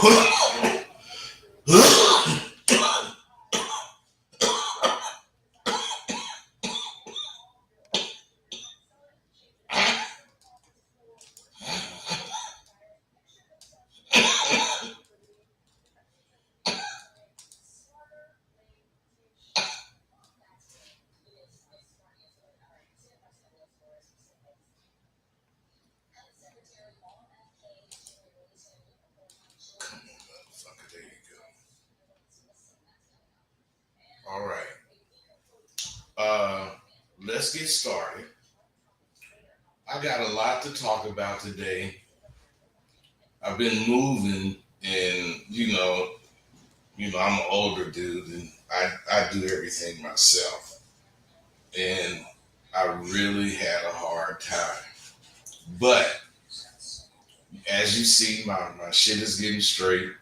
Motherfucker, there you go. All right. Let's get started. I got a lot to talk about today. I've been moving, and I'm an older dude, and I do everything myself, and I really had a hard time. But as you see, my shit is getting straight.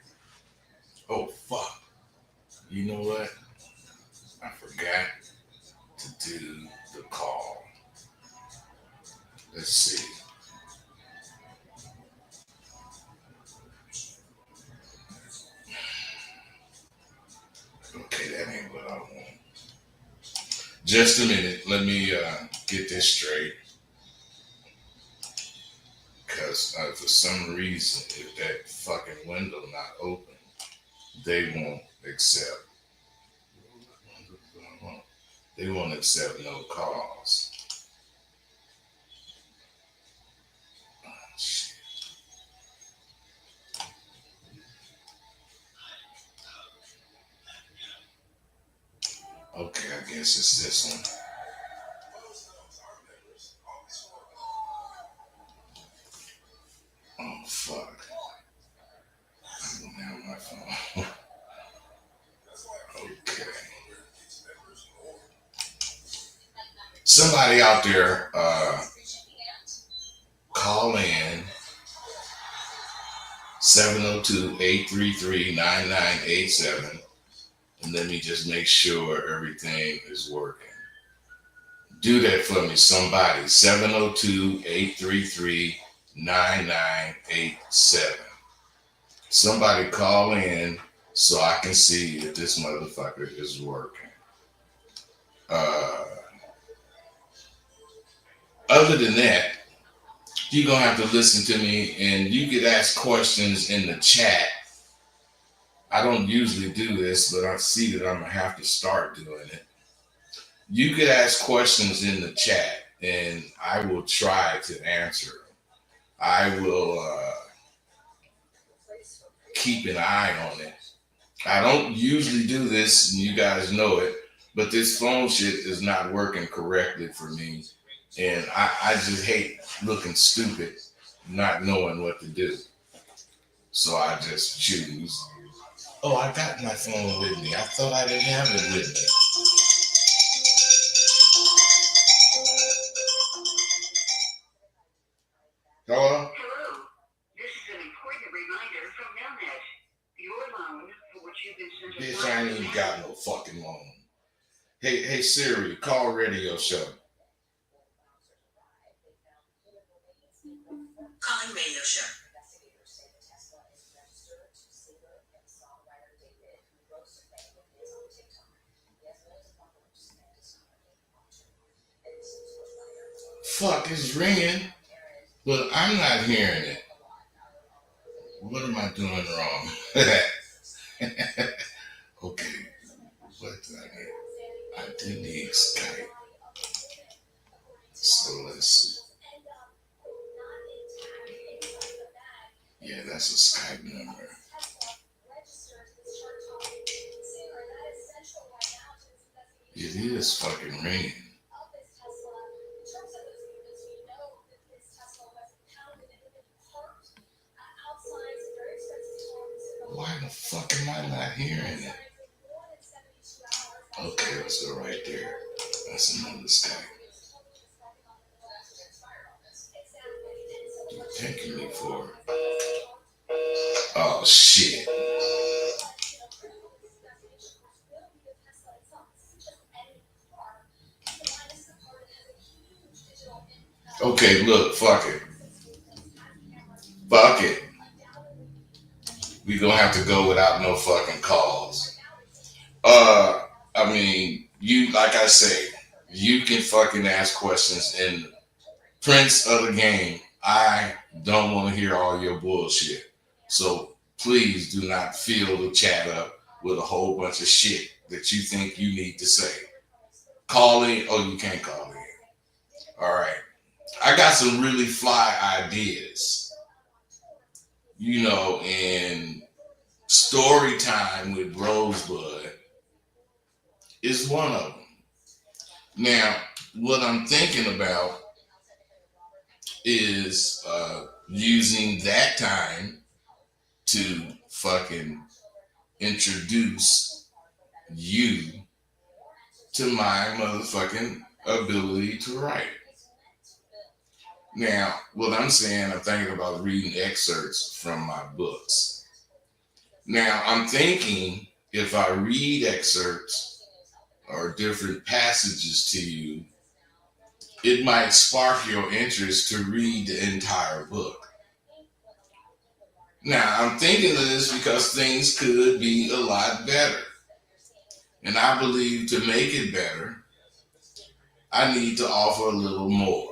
Oh fuck! You know what? I forgot to do the call. Let's see. Okay, that ain't what I want. Just a minute. Let me get this straight. Because for some reason, if that fucking window not open, they won't accept. They won't accept no calls. Oh, shit. Okay, I guess it's this one. Oh fuck! I don't have my phone. Okay. Somebody out there, call in 702-833-9987, and let me just make sure everything is working. Do that for me, somebody. 702-833-9987. Somebody call in so I can see if this motherfucker is working. Other than that, you're going to have to listen to me, and you could ask questions in the chat. I don't usually do this, but I see that I'm going to have to start doing it. You could ask questions in the chat, and I will try to answer them. I will keep an eye on it. I don't usually do this, and you guys know it, but this phone shit is not working correctly for me. And I just hate looking stupid, not knowing what to do. So I just choose. Oh, I got my phone with me. I thought I didn't have it with me. Hello? Hello. This is an important reminder from Nelnet. Your loan, for which you've been sent a Bitch, I ain't even got no fucking loan. Hey Siri, call radio show. calling radio show. Fuck, it's ringing, but I'm not hearing it. What am I doing wrong? Okay, what did I need? I did need Skype. So let's see. Yeah, that's a Skype number. It is fucking ringing. Why the fuck am I not hearing it? Okay, let's go right there. That's another Skype. You're taking me for it. Oh shit. Okay, look, fuck it. Fuck it. we gonna have to go without no fucking calls. I mean, you like I say, you can fucking ask questions. And Prince of the game, I don't want to hear all your bullshit. So please do not fill the chat up with a whole bunch of shit that you think you need to say. Call in. Oh, you can't call in. All right. I got some really fly ideas, and story time with Rosebud is one of them. Now, what I'm thinking about is using that time to fucking introduce you to my motherfucking ability to write. Now, what I'm saying, I'm thinking about reading excerpts from my books. Now, I'm thinking if I read excerpts or different passages to you, it might spark your interest to read the entire book. Now, I'm thinking of this because things could be a lot better. And I believe to make it better, I need to offer a little more.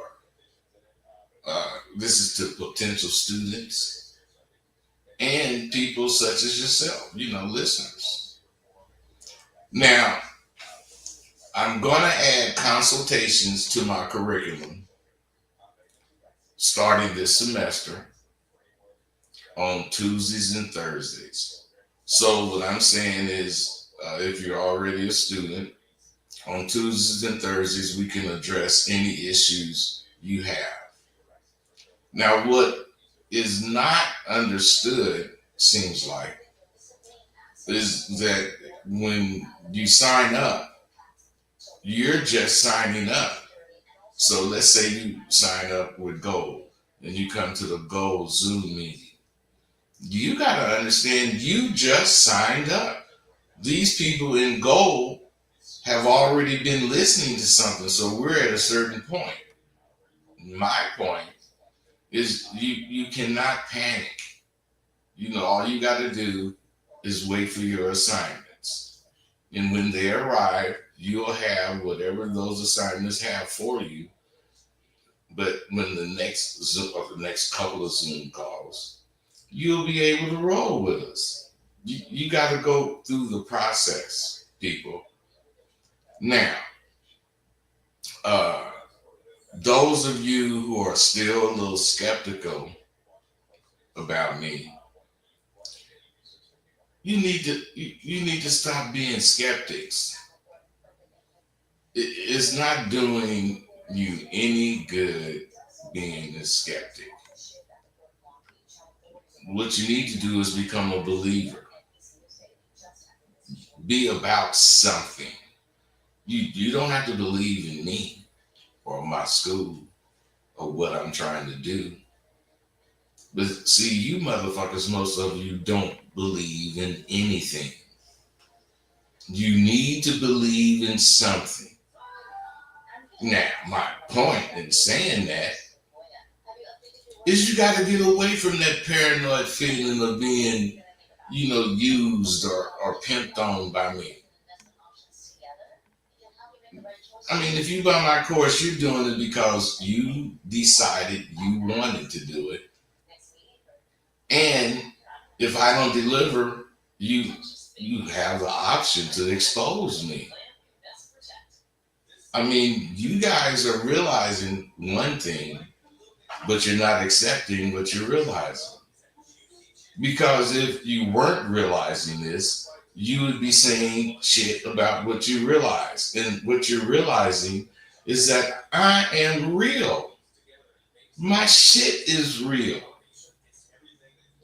This is to potential students and people such as yourself, listeners. Now, I'm going to add consultations to my curriculum starting this semester on Tuesdays and Thursdays. So what I'm saying is, if you're already a student, on Tuesdays and Thursdays, we can address any issues you have. Now, what is not understood, seems like, is that when you sign up, you're just signing up. So let's say you sign up with Gold and you come to the Gold Zoom meeting. You got to understand you just signed up. These people in Gold have already been listening to something, so we're at a certain point. My point is you cannot panic. All you got to do is wait for your assignments. And when they arrive, you'll have whatever those assignments have for you. But when the next couple of Zoom calls, you'll be able to roll with us. You got to go through the process, people. Now, those of you who are still a little skeptical about me, you need to stop being skeptics. It's not doing you any good being a skeptic. What you need to do is become a believer. Be about something. You don't have to believe in me or my school or what I'm trying to do. But see, you motherfuckers, most of you don't believe in anything. You need to believe in something. Now, my point in saying that is you got to get away from that paranoid feeling of being, used or pimped on by me. I mean, if you buy my course, you're doing it because you decided you wanted to do it. And if I don't deliver, you have the option to expose me. I mean, you guys are realizing one thing, but you're not accepting what you're realizing. Because if you weren't realizing this, you would be saying shit about what you realize. And what you're realizing is that I am real. My shit is real.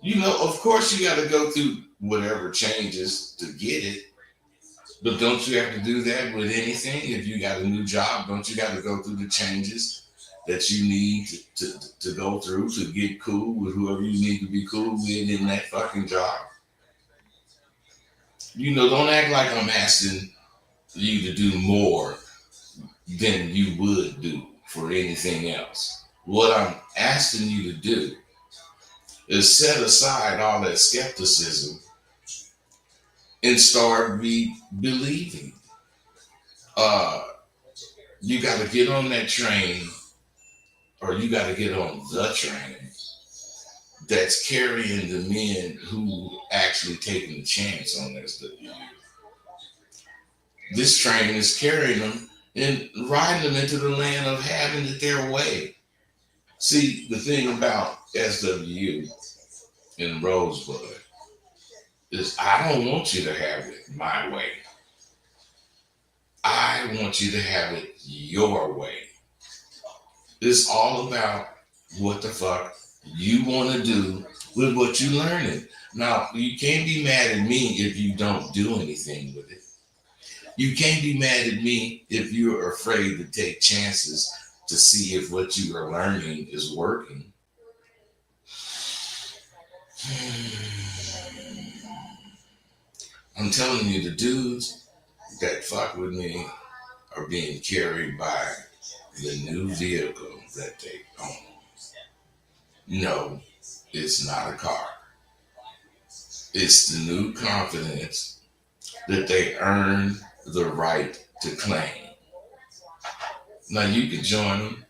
Of course you got to go through whatever changes to get it. But don't you have to do that with anything? If you got a new job, don't you got to go through the changes that you need to go through to get cool with whoever you need to be cool with in that fucking job? Don't act like I'm asking you to do more than you would do for anything else. What I'm asking you to do is set aside all that skepticism and start believing. Uh, you got to get on that train, or you got to get on the train that's carrying the men who actually taking the chance on this. This train is carrying them and riding them into the land of having it their way. See, the thing about SWU and Rosebud is I don't want you to have it my way. I want you to have it your way. It's all about what the fuck you want to do with what you're learning. Now, you can't be mad at me if you don't do anything with it. You can't be mad at me if you're afraid to take chances to see if what you are learning is working. I'm telling you, the dudes that fuck with me are being carried by the new vehicle that they own. No, it's not a car. It's the new confidence that they earn the right to claim. Now you can join them,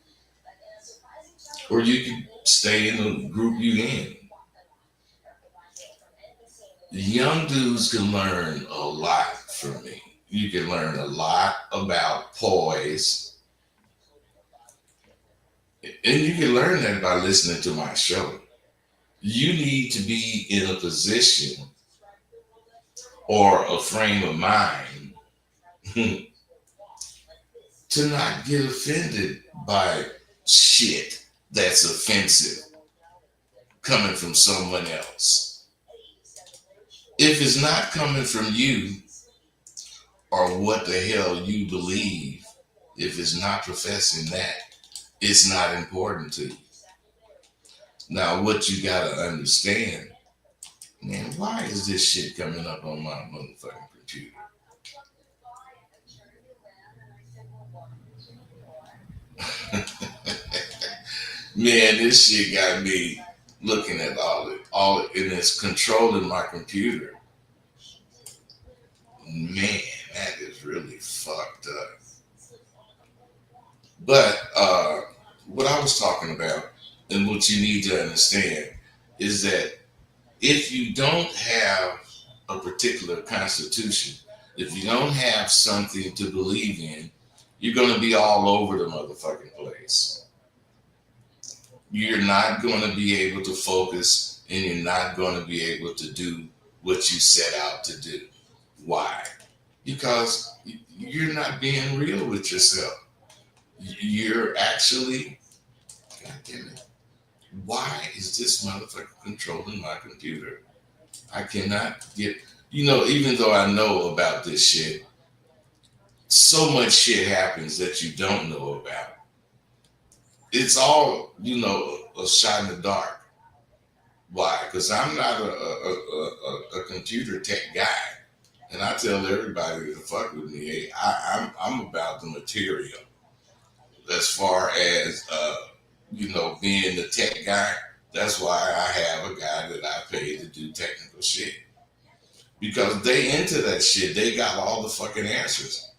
or you can stay in the group you in. Young dudes can learn a lot from me. You can learn a lot about poise, and you can learn that by listening to my show. You need to be in a position or a frame of mind to not get offended by shit that's offensive coming from someone else. If it's not coming from you or what the hell you believe, if it's not professing that, it's not important to you. Now, what you gotta understand, man, why is this shit coming up on my motherfucking computer? Man, this shit got me looking at all it, and it's controlling my computer. Man, that is really fucked up. But what I was talking about, and what you need to understand, is that if you don't have a particular constitution, if you don't have something to believe in, you're going to be all over the motherfucking place. You're not going to be able to focus, and you're not going to be able to do what you set out to do. Why? Because you're not being real with yourself. You're actually, God damn it, why is this motherfucker controlling my computer? I cannot get, even though I know about this shit, so much shit happens that you don't know about. It's all, a shot in the dark. Why? Because I'm not a computer tech guy. And I tell everybody to fuck with me. Hey, I'm about the material. As far as, being the tech guy, that's why I have a guy that I pay to do technical shit. Because they into that shit. They got all the fucking answers.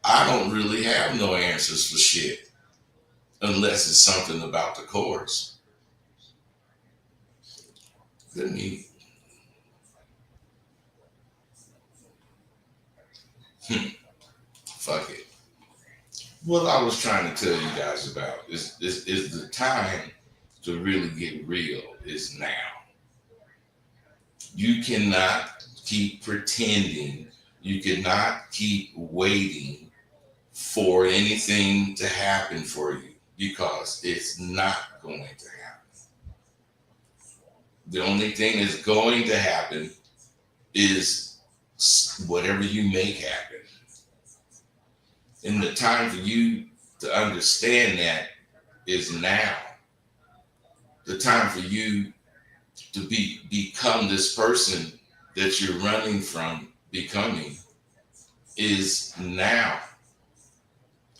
I don't really have no answers for shit. Unless it's something about the course. Let me. Fuck it. What I was trying to tell you guys about is the time to really get real is now. You cannot keep pretending. You cannot keep waiting for anything to happen for you, because it's not going to happen. The only thing that's going to happen is whatever you make happen. And the time for you to understand that is now. The time for you to become this person that you're running from becoming is now.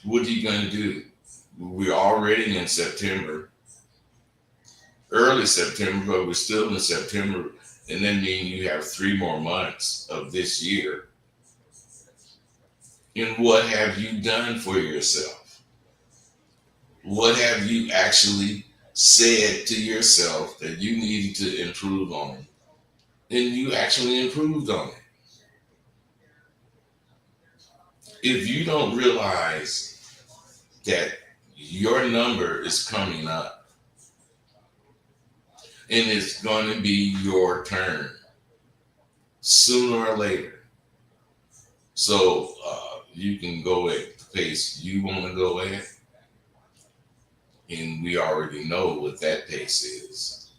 What are you going to do? We're already in September. early September, but we're still in September, and that means you have 3 more months of this year. And what have you done for yourself? What have you actually said to yourself that you needed to improve on? And you actually improved on it. If you don't realize that your number is coming up and it's going to be your turn sooner or later, so you can go at the pace you want to go at, and we already know what that pace is.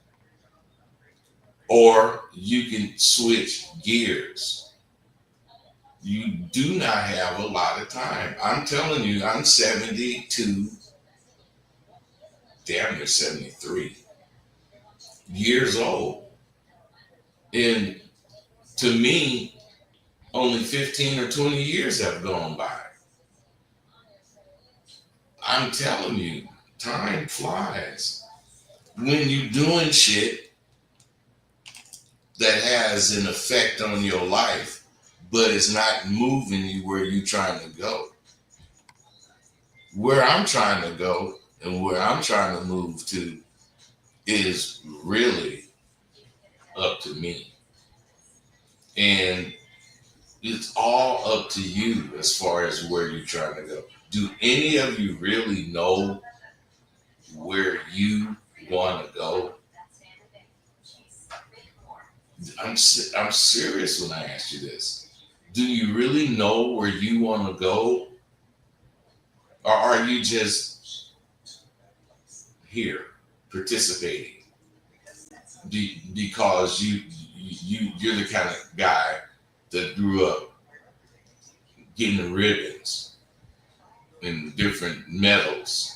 Or you can switch gears. You do not have a lot of time. I'm telling you, I'm 72, damn near 73 years old. And to me, only 15 or 20 years have gone by. I'm telling you, time flies. When you're doing shit that has an effect on your life, but it's not moving you where you're trying to go. Where I'm trying to go and where I'm trying to move to is really up to me. And it's all up to you as far as where you're trying to go. Do any of you really know where you want to go? I'm serious when I ask you this. Do you really know where you want to go? Or are you just here participating because you're the kind of guy that grew up getting ribbons and different medals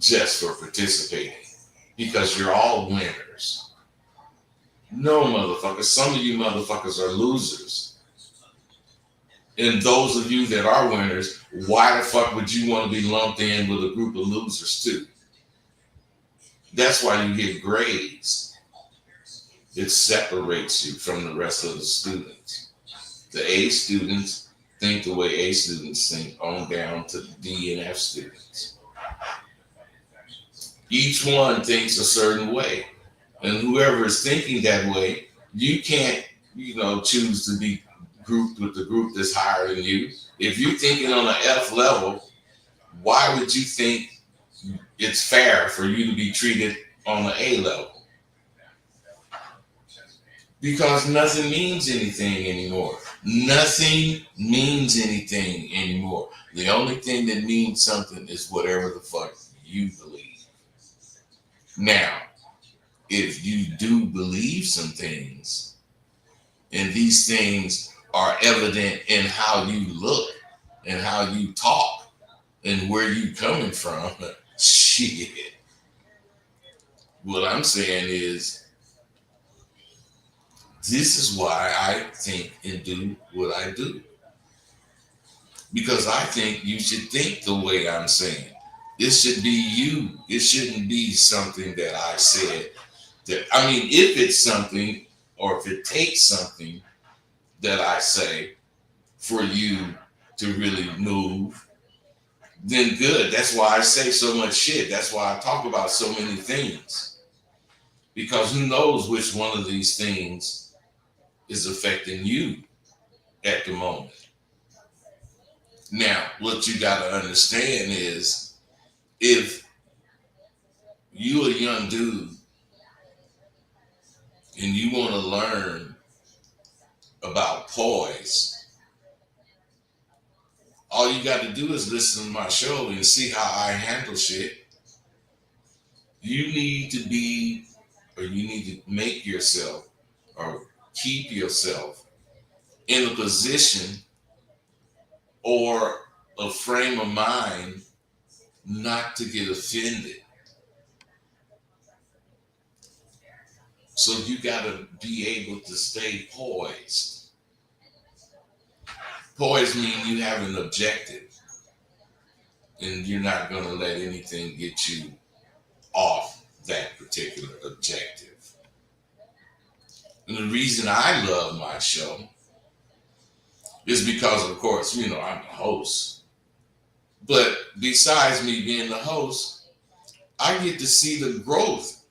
just for participating because you're all winners? No, motherfuckers. Some of you motherfuckers are losers. And those of you that are winners, why the fuck would you want to be lumped in with a group of losers too? That's why you get grades. It separates you from the rest of the students. The A students think the way A students think, on down to D and F students. Each one thinks a certain way. And whoever is thinking that way, you can't, choose to be grouped with the group that's higher than you. If you're thinking on an F level, why would you think it's fair for you to be treated on the A level? Because nothing means anything anymore. Nothing means anything anymore. The only thing that means something is whatever the fuck you believe. Now, if you do believe some things, and these things are evident in how you look and how you talk and where you coming from, shit. What I'm saying is, this is why I think and do what I do. Because I think you should think the way I'm saying. It should be you. It shouldn't be something that I said. If it's something, or if it takes something that I say for you to really move, then good. That's why I say so much shit. That's why I talk about so many things. Because who knows which one of these things is affecting you at the moment. Now, what you got to understand is, if you a young dude and you want to learn about poise, all you got to do is listen to my show and see how I handle shit. You need to be, or you need to make yourself, or keep yourself in a position or a frame of mind not to get offended. So you got to be able to stay poised. Poise means you have an objective, and you're not going to let anything get you off that particular objective. And the reason I love my show is because, of course, I'm the host. But besides me being the host, I get to see the growth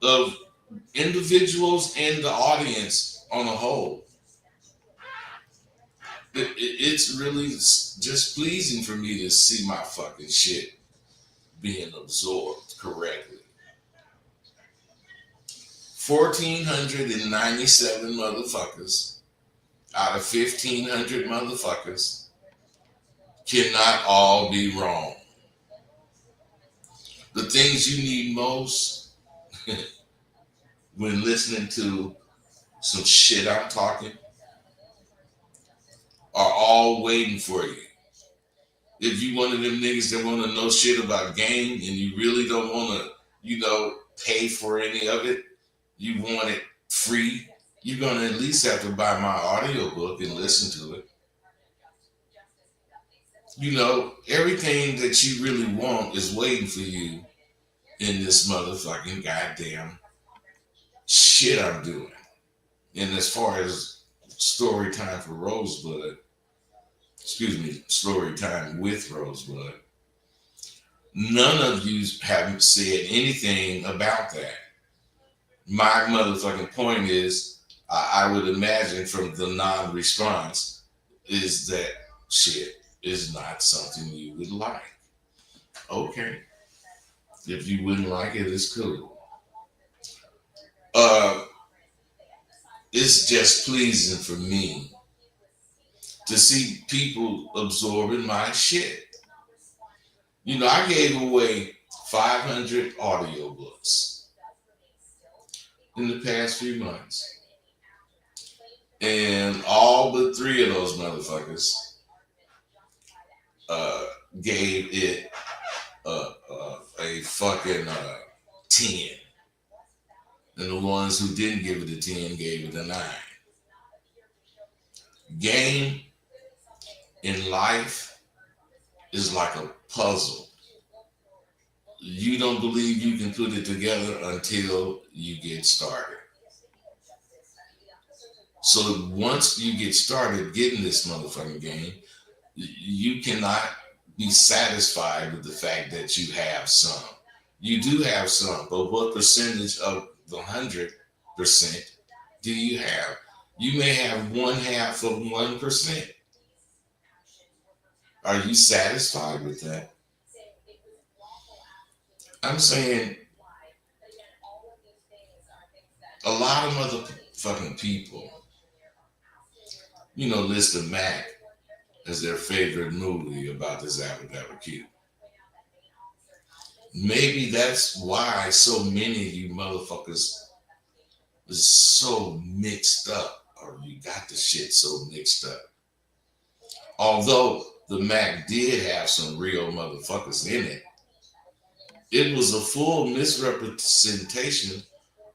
of individuals and the audience on a whole. It's really just pleasing for me to see my fucking shit being absorbed correctly. 1,497 motherfuckers out of 1,500 motherfuckers cannot all be wrong. The things you need most when listening to some shit I'm talking are all waiting for you. If you one of them niggas that want to know shit about game and you really don't want to, pay for any of it, you want it free, you're going to at least have to buy my audiobook and listen to it. Everything that you really want is waiting for you in this motherfucking goddamn shit I'm doing. And as far as story time for Rosebud, story time with Rosebud, none of you haven't said anything about that. My motherfucking point is, I would imagine from the non-response, is that shit is not something you would like. Okay. If you wouldn't like it, it's cool. It's just pleasing for me to see people absorbing my shit. I gave away 500 audiobooks in the past few months. And all but 3 of those motherfuckers gave it a fucking 10. And the ones who didn't give it a 10 gave it a 9. Game in life is like a puzzle. You don't believe you can put it together until you get started. So once you get started getting this motherfucking game, you cannot be satisfied with the fact that you have some. You do have some, but what percentage of the 100% do you have? You may have 1/2 of 1%. Are you satisfied with that? I'm saying a lot of motherfucking people, list the Mac as their favorite movie about this Dabba Q. Maybe that's why so many of you motherfuckers is so mixed up, or you got the shit so mixed up. Although the Mac did have some real motherfuckers in it, it was a full misrepresentation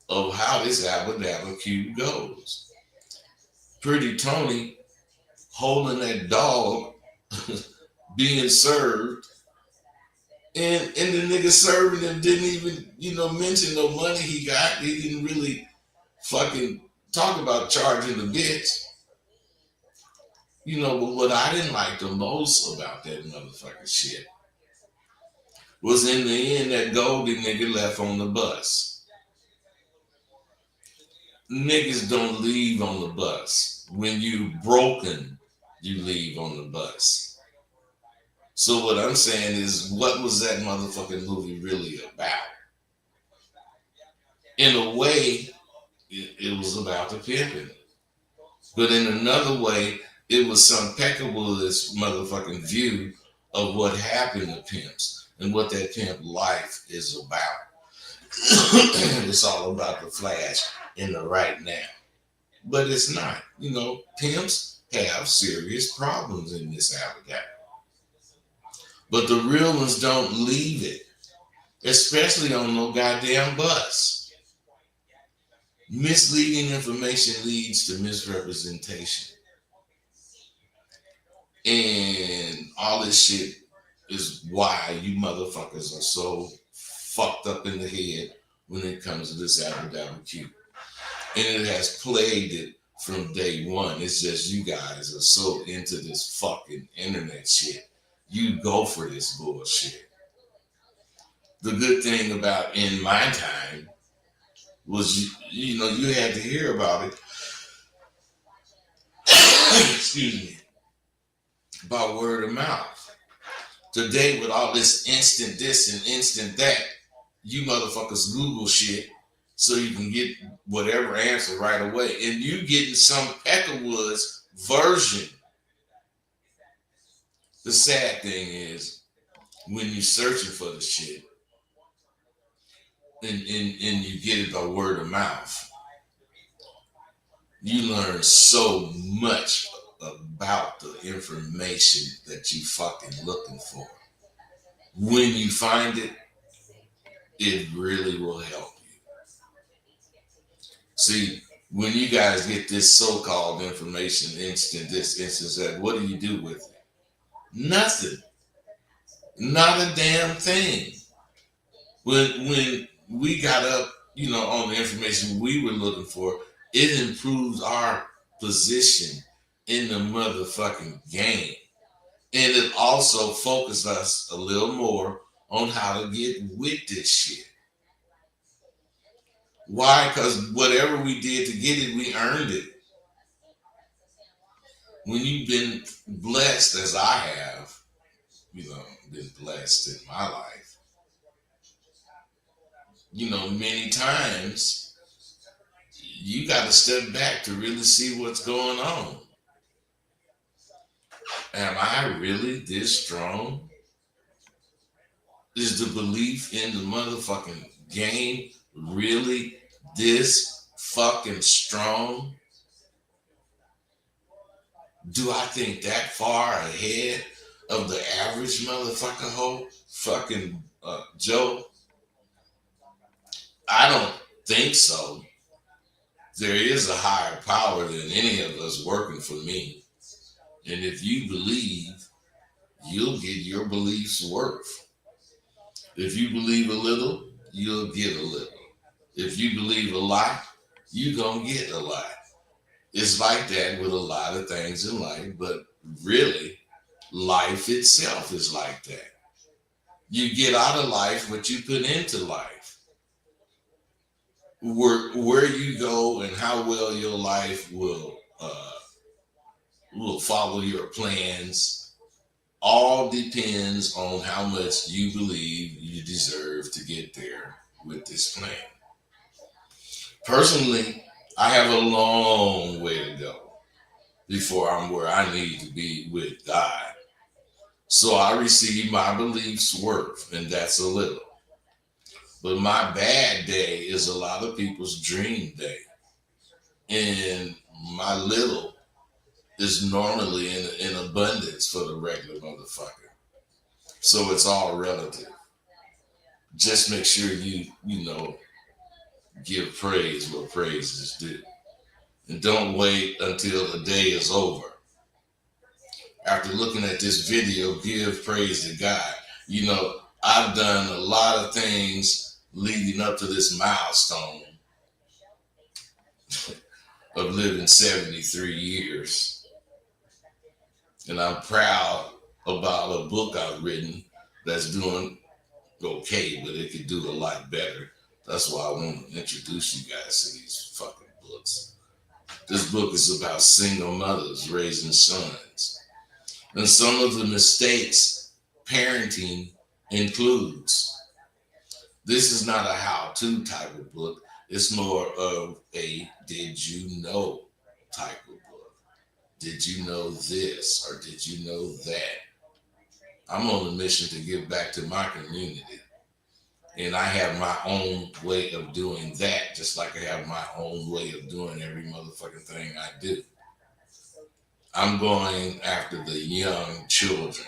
of how this Dabba Q goes. Pretty Tony holding that dog being served, and the nigga serving him didn't even mention no money he got. He didn't really fucking talk about charging the bitch. But what I didn't like the most about that motherfucking shit was in the end that Goldie nigga left on the bus. Niggas don't leave on the bus. When you broken, you leave on the bus. So what I'm saying is, what was that motherfucking movie really about? In a way, it was about the pimping. But in another way, it was some peccableist motherfucking view of what happened to pimps and what that pimp life is about. It's all about the flash in the right now. But it's not. Pimps have serious problems in this habitat. But the real ones don't leave it, especially on no goddamn bus. Misleading information leads to misrepresentation. And all this shit is why you motherfuckers are so fucked up in the head when it comes to this Q. And it has plagued it from day one. It's just you guys are so into this fucking internet shit. You go for this bullshit. The good thing about in my time was you had to hear about it. Excuse me. By word of mouth. Today with all this instant this and instant that, you motherfuckers Google shit so you can get whatever answer right away. And you getting some Peckerwood's version. The sad thing is when you're searching for the shit and you get it by word of mouth, you learn so much about the information that you fucking looking for. When you find it, it really will help you. See, when you guys get this so-called information, instant this, instant that, what do you do with it? Nothing. Not a damn thing. When we got up, on the information we were looking for, it improves our position in the motherfucking game. And it also focused us a little more on how to get with this shit. Why? Because whatever we did to get it, we earned it. When you've been blessed as I have, been blessed in my life, many times you got to step back to really see what's going on. Am I really this strong? Is the belief in the motherfucking game really this fucking strong? Do I think that far ahead of the average motherfucker hoe? Fucking Joe? I don't think so. There is a higher power than any of us working for me. And if you believe, you'll get your beliefs worth. If you believe a little, you'll get a little. If you believe a lot, you're going to get a lot. It's like that with a lot of things in life, but really, life itself is like that. You get out of life what you put into life. Where you go and how well your life will follow your plans all depends on how much you believe you deserve to get there with this plan. Personally, I have a long way to go before I'm where I need to be with God. So I receive my beliefs worth, and that's a little. But my bad day is a lot of people's dream day. And my little is normally in abundance for the regular motherfucker. So it's all relative. Just make sure you give praise where praise is due. And don't wait until the day is over. After looking at this video, give praise to God. I've done a lot of things leading up to this milestone of living 73 years. And I'm proud about a book I've written that's doing okay, but it could do a lot better. That's why I want to introduce you guys to these fucking books. This book is about single mothers raising sons. And some of the mistakes parenting includes. This is not a how-to type of book. It's more of a did you know type of book. Did you know this or did you know that? I'm on a mission to give back to my community. And I have my own way of doing that, just like I have my own way of doing every motherfucking thing I do. I'm going after the young children.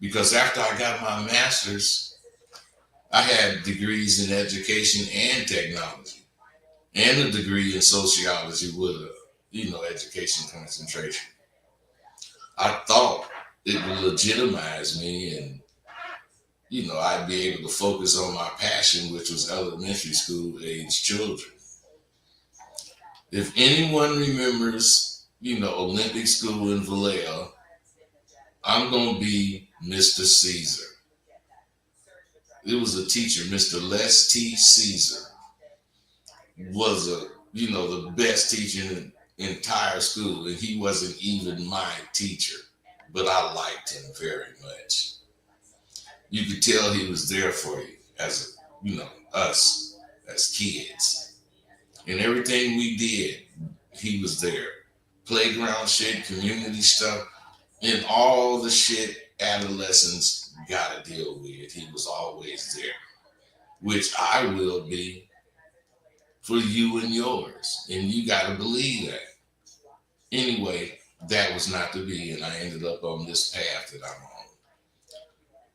Because after I got my master's, I had degrees in education and technology. And a degree in sociology with a, education concentration. I thought it would legitimize me and I'd be able to focus on my passion, which was elementary school age children. If anyone remembers, Olympic school in Vallejo, I'm going to be Mr. Caesar. It was a teacher, Mr. Les T. Caesar, was the best teacher in the entire school, and he wasn't even my teacher, but I liked him very much. You could tell he was there for you as, us as kids. And everything we did, he was there. Playground shit, community stuff, and all the shit adolescents got to deal with. He was always there, which I will be for you and yours. And you got to believe that. Anyway, that was not to be, and I ended up on this path that I'm on.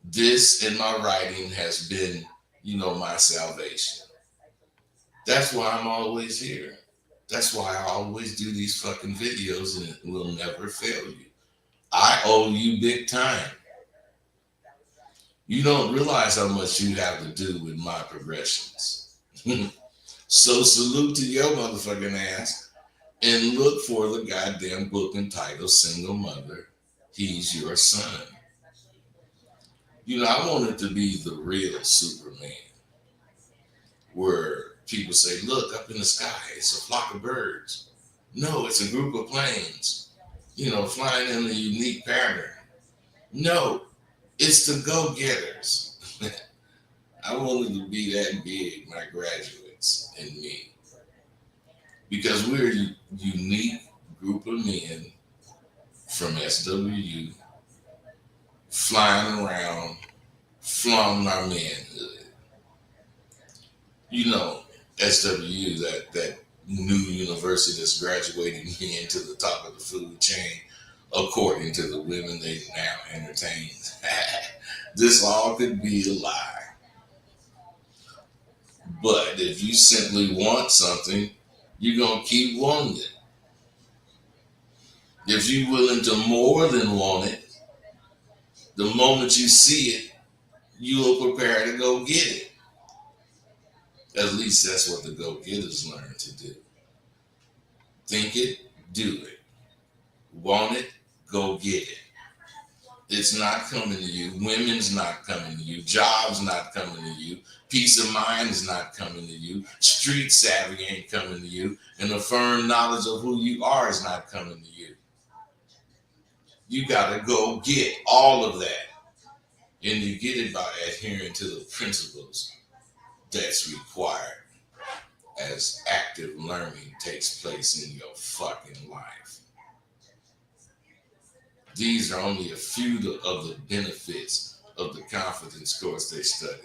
This and my writing has been, my salvation. That's why I'm always here. That's why I always do these fucking videos, and it will never fail you. I owe you big time. You don't realize how much you have to do with my progressions. So salute to your motherfucking ass, and look for the goddamn book entitled Single Mother, He's Your Son. I want it to be the real Superman, where people say, look up in the sky, it's a flock of birds. No, it's a group of planes, flying in a unique pattern. No, it's the go-getters. I wanted to be that big, my graduates and me, because we're a unique group of men from SWU flying around, flaunting our manhood. SWU, that new university that's graduating men to the top of the food chain, according to the women they now entertain. This all could be a lie. But if you simply want something, you're going to keep wanting it. If you're willing to more than want it, the moment you see it, you'll prepare to go get it. At least that's what the go-getters learn to do. Think it, do it. Want it, go get it. It's not coming to you. Women's not coming to you. Jobs not coming to you. Peace of mind is not coming to you. Street savvy ain't coming to you. And a firm knowledge of who you are is not coming to you. You got to go get all of that. And you get it by adhering to the principles that's required as active learning takes place in your fucking life. These are only a few of the benefits of the confidence course they study.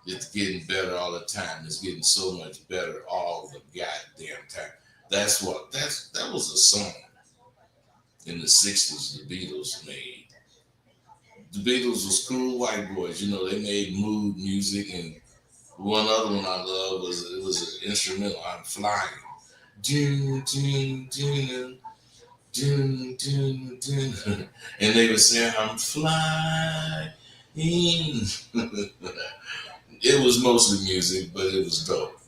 It's getting better all the time. It's getting so much better all the goddamn time. That was a song in the 60s the Beatles made. The Beatles was cool white boys. They made mood music, and one other one I love was an instrumental, I'm Flying. Dun, dun, dun, dun, dun, dun. And they would say, I'm flying. It was mostly music, but it was dope.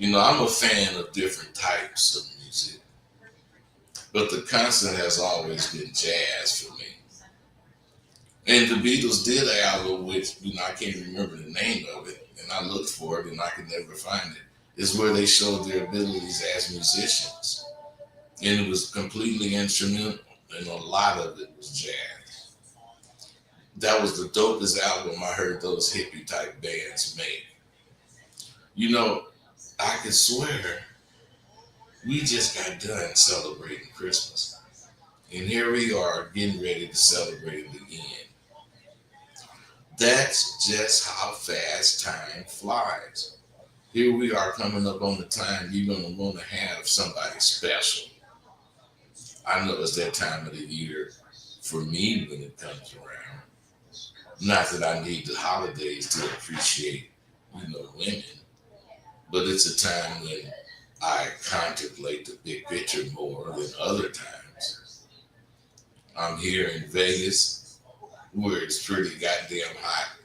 I'm a fan of different types of music, but the constant has always been jazz for me. And the Beatles did an album, which, I can't remember the name of it, and I looked for it and I could never find it. It's where they showed their abilities as musicians. And it was completely instrumental, and a lot of it was jazz. That was the dopest album I heard those hippie type bands make. I could swear we just got done celebrating Christmas. And here we are getting ready to celebrate it again. That's just how fast time flies. Here we are coming up on the time you're going to want to have somebody special. I know it's that time of the year for me when it comes around. Not that I need the holidays to appreciate, women, but it's a time when I contemplate the big picture more than other times. I'm here in Vegas, where it's pretty goddamn hot.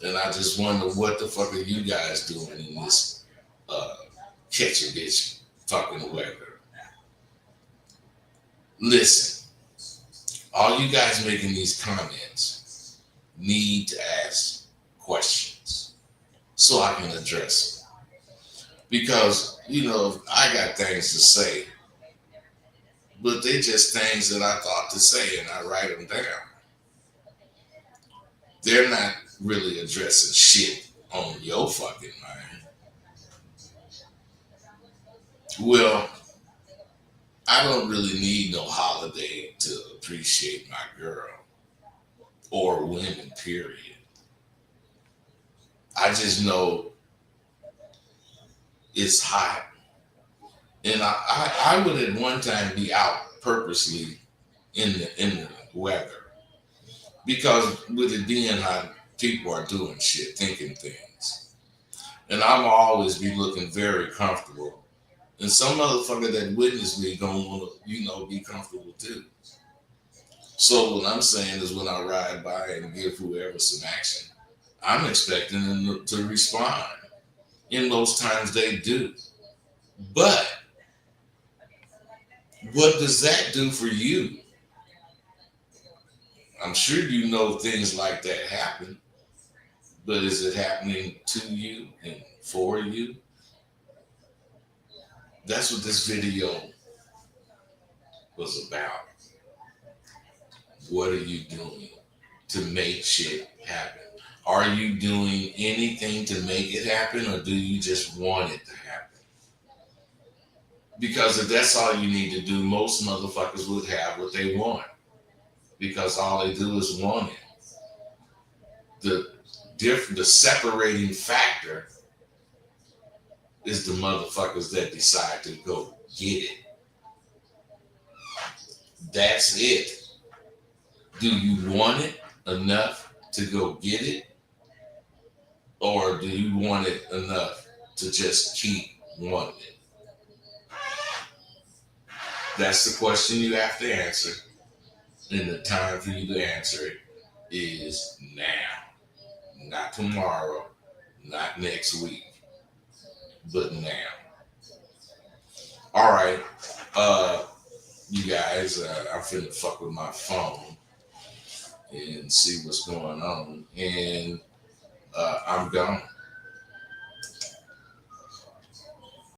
And I just wonder what the fuck are you guys doing in this catch a bitch fucking weather. Listen, all you guys making these comments need to ask questions so I can address them. Because, I got things to say, but they just things that I thought to say and I write them down. They're not really addressing shit on your fucking mind. Well, I don't really need no holiday to appreciate my girl or women, period. I just know it's hot. And I would at one time be out purposely in the weather. Because with it being hot, people are doing shit, thinking things. And I'm always be looking very comfortable. And some motherfucker that witnessed me don't want to, be comfortable too. So what I'm saying is when I ride by and give whoever some action, I'm expecting them to respond. In most times they do. But what does that do for you? I'm sure you know things like that happen, but is it happening to you and for you? That's what this video was about. What are you doing to make shit happen? Are you doing anything to make it happen, or do you just want it to happen? Because if that's all you need to do, most motherfuckers would have what they want. Because all they do is want it. The separating factor is the motherfuckers that decide to go get it. That's it. Do you want it enough to go get it? Or do you want it enough to just keep wanting it? That's the question you have to answer. And the time for you to answer it is now. Not tomorrow, not next week, but now. All right. You guys, I'm finna fuck with my phone and see what's going on. And I'm gone.